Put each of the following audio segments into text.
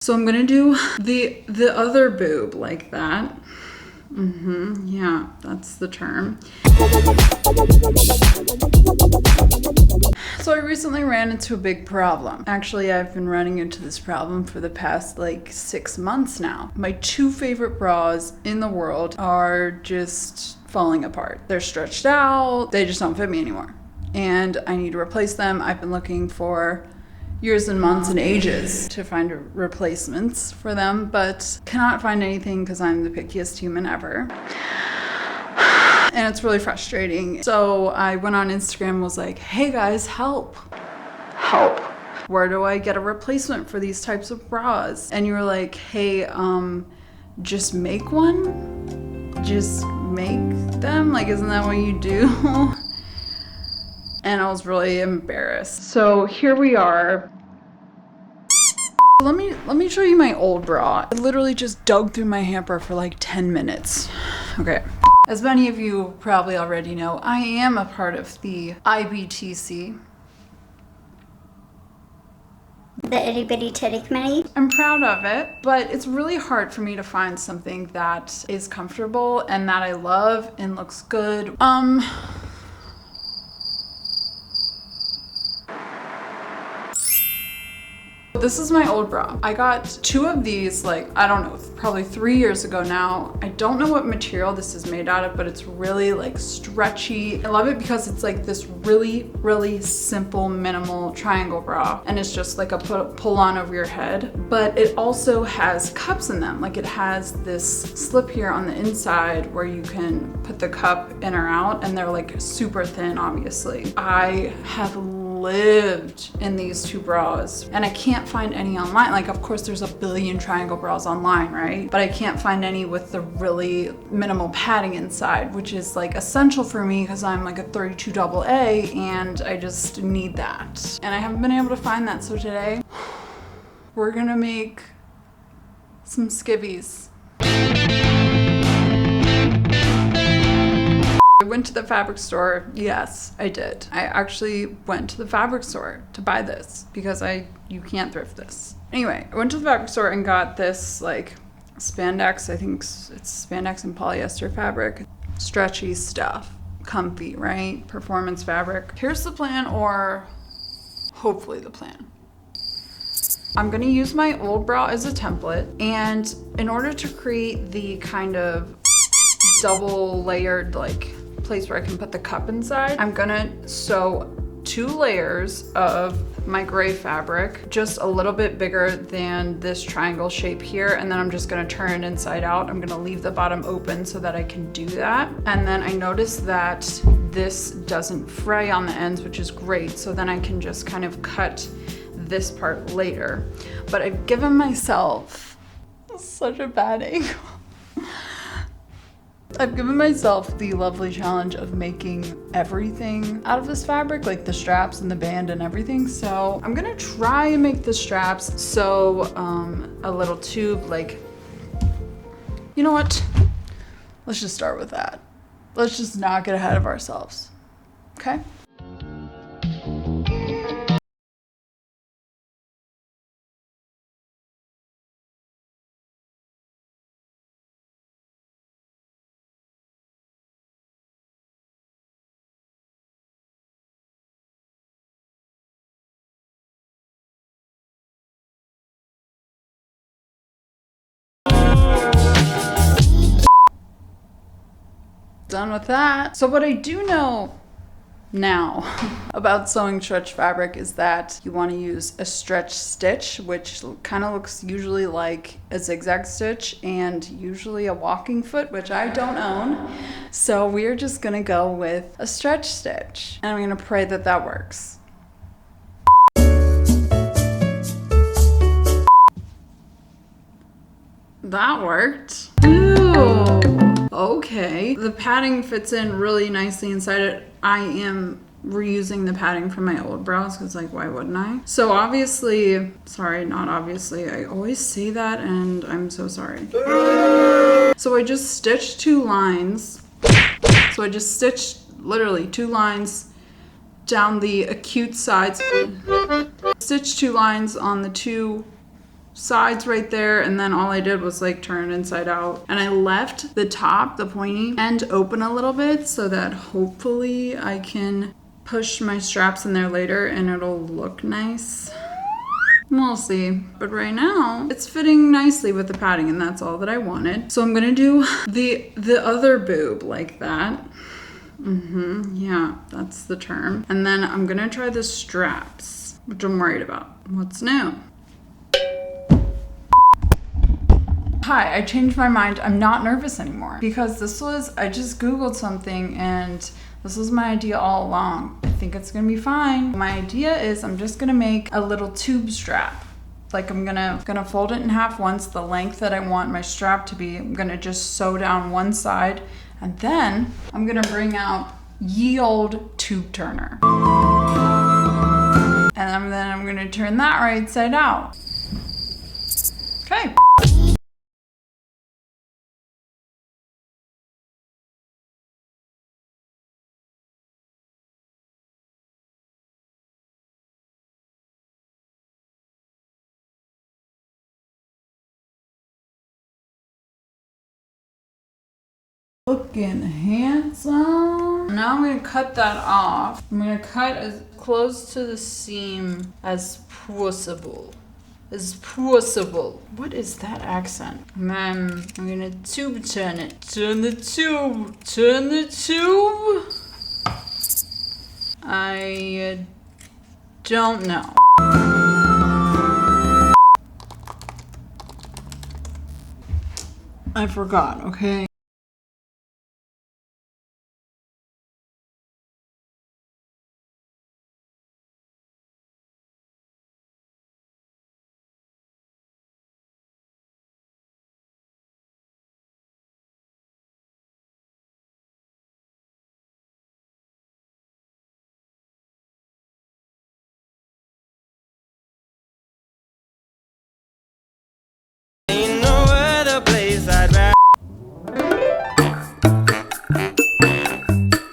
So I'm gonna do the other boob like that. Yeah, that's the term. So I recently ran into a big problem. Actually, I've been running into this problem for the past like 6 months now. My 2 favorite bras in the world are just falling apart. They're stretched out. They just don't fit me anymore. And I need to replace them. I've been looking for years and months and ages to find replacements for them, but cannot find anything because I'm the pickiest human ever. And it's really frustrating. So I went on Instagram and was like, hey guys, help. Help. Where do I get a replacement for these types of bras? And you were like, hey, just make one? Just make them? Like, isn't that what you do? And I was really embarrassed. So here we are. Let me show you my old bra. I literally just dug through my hamper for like 10 minutes. Okay. As many of you probably already know, I am a part of the IBTC. The itty bitty titty committee. I'm proud of it, but it's really hard for me to find something that is comfortable and that I love and looks good. This is my old bra. I got 2 of these, like, I don't know, probably 3 years ago now. I don't know what material this is made out of, but it's really like stretchy. I love it because it's like this really, really simple, minimal triangle bra. And it's just like a pull on over your head, but it also has cups in them. Like it has this slip here on the inside where you can put the cup in or out, and they're like super thin, obviously. I have lived in these 2 bras and I can't find any online. Like, of course there's a billion triangle bras online, right? But I can't find any with the really minimal padding inside, which is like essential for me because I'm like a 32 AA and I just need that. And I haven't been able to find that. So today we're gonna make some skivvies. I went to the fabric store. Yes, I did. I actually went to the fabric store to buy this because you can't thrift this. Anyway, I went to the fabric store and got this like spandex. I think it's spandex and polyester fabric. Stretchy stuff. Comfy, right? Performance fabric. Here's the plan, or hopefully the plan. I'm gonna use my old bra as a template, and in order to create the kind of double layered like place where I can put the cup inside, I'm gonna sew 2 layers of my gray fabric, just a little bit bigger than this triangle shape here, and then I'm just gonna turn it inside out. I'm gonna leave the bottom open so that I can do that. And then I noticed that this doesn't fray on the ends, which is great, so then I can just kind of cut this part later. But I've given myself such a bad angle. I've given myself the lovely challenge of making everything out of this fabric, like the straps and the band and everything. So I'm gonna try and make the straps sew a little tube, like, you know what? Let's just start with that. Let's just not get ahead of ourselves, okay? Done with that. So what I do know now about sewing stretch fabric is that you want to use a stretch stitch, which kind of looks usually like a zigzag stitch, and usually a walking foot, which I don't own. So we're just gonna go with a stretch stitch, and I'm gonna pray that that works. That worked. Ooh. Okay, the padding fits in really nicely inside it. I am reusing the padding from my old bras because, like, why wouldn't I? So obviously, sorry, not obviously, I always say that and I'm so sorry. So I just stitched 2 lines. So I just stitched literally 2 lines down the acute sides. Stitched 2 lines on the 2 sides right there, and then all I did was like turn it inside out, and I left the top, the pointy end, open a little bit so that hopefully I can push my straps in there later and it'll look nice. We'll see. But right now it's fitting nicely with the padding, and that's all that I wanted. So I'm gonna do the other boob like that. Yeah, that's the term. And then I'm gonna try the straps, which I'm worried about. What's new? Hi, I changed my mind. I'm not nervous anymore because I just Googled something and this was my idea all along. I think it's gonna be fine. My idea is I'm just gonna make a little tube strap. Like I'm gonna fold it in half once, the length that I want my strap to be. I'm gonna just sew down one side, and then I'm gonna bring out ye old tube turner. And then I'm gonna turn that right side out. Okay. Looking handsome. Now I'm gonna cut that off. I'm gonna cut as close to the seam as possible. What is that accent? And then I'm gonna tube turn it. Turn the tube. I don't know. I forgot, okay?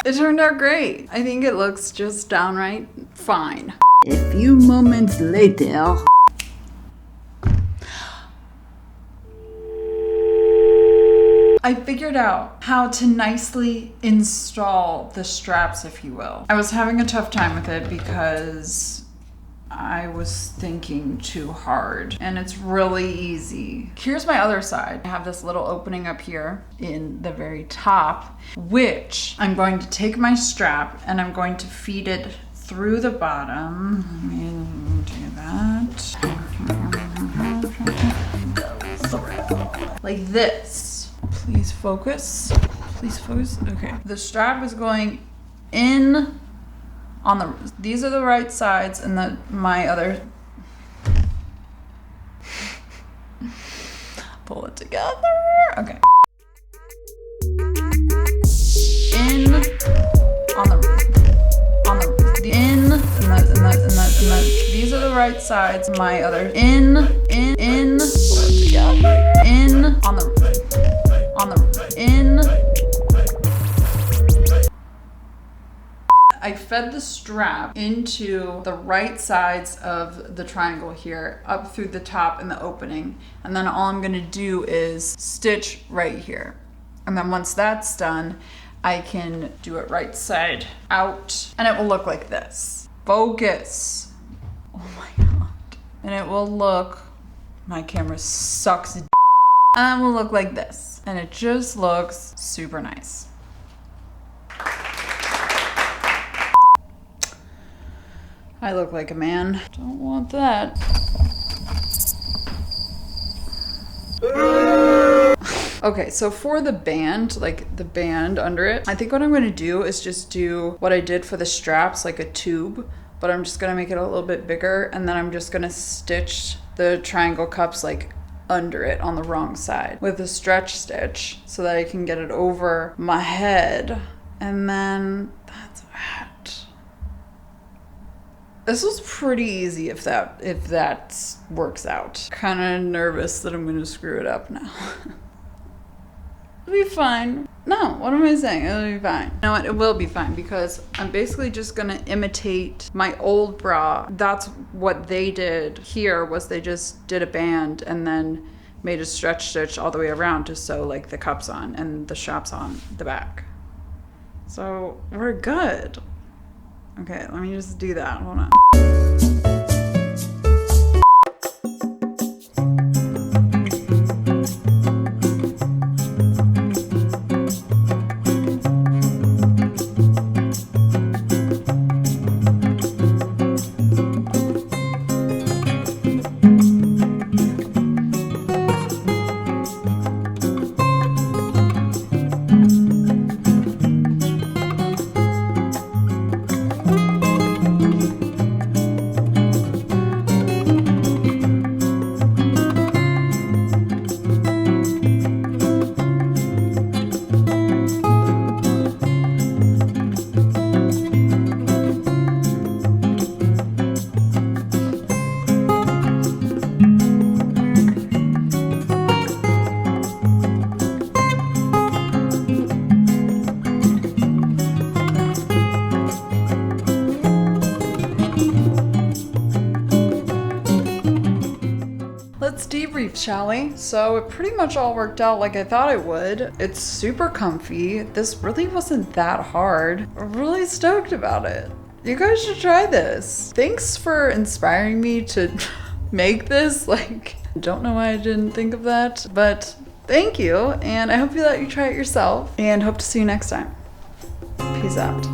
It turned out great. I think it looks just downright fine. A few moments later. I figured out how to nicely install the straps, if you will. I was having a tough time with it because I was thinking too hard, and it's really easy. Here's my other side. I have this little opening up here in the very top, which I'm going to take my strap and I'm going to feed it through the bottom. Let me do that. Like this. Please focus. Please focus. Okay. The strap is going in on these are the right sides, and my other. Pull it together. Okay. In on the in and these are the right sides. My other in pull it together. In on the in. I fed the strap into the right sides of the triangle here, up through the top in the opening. And then all I'm gonna do is stitch right here. And then once that's done, I can do it right side out, and it will look like this. Focus. Oh my God. And it will look, my camera sucks. And it will look like this. And it just looks super nice. I look like a man. Don't want that. Okay, so for the band, like the band under it, I think what I'm gonna do is just do what I did for the straps, like a tube, but I'm just gonna make it a little bit bigger, and then I'm just gonna stitch the triangle cups like under it on the wrong side with a stretch stitch so that I can get it over my head. And then that's that. This was pretty easy if that works out. Kind of nervous that I'm gonna screw it up now. It'll be fine. No, what am I saying? It'll be fine. You know what? It will be fine because I'm basically just gonna imitate my old bra. That's what they did here, was they just did a band and then made a stretch stitch all the way around to sew like the cups on and the straps on the back. So we're good. Okay, let me just do that. Hold on. Let's debrief, shall we? So it pretty much all worked out like I thought it would. It's super comfy. This really wasn't that hard. I'm really stoked about it. You guys should try this. Thanks for inspiring me to make this. Like, I don't know why I didn't think of that, but thank you. And I hope that you try it yourself and hope to see you next time. Peace out.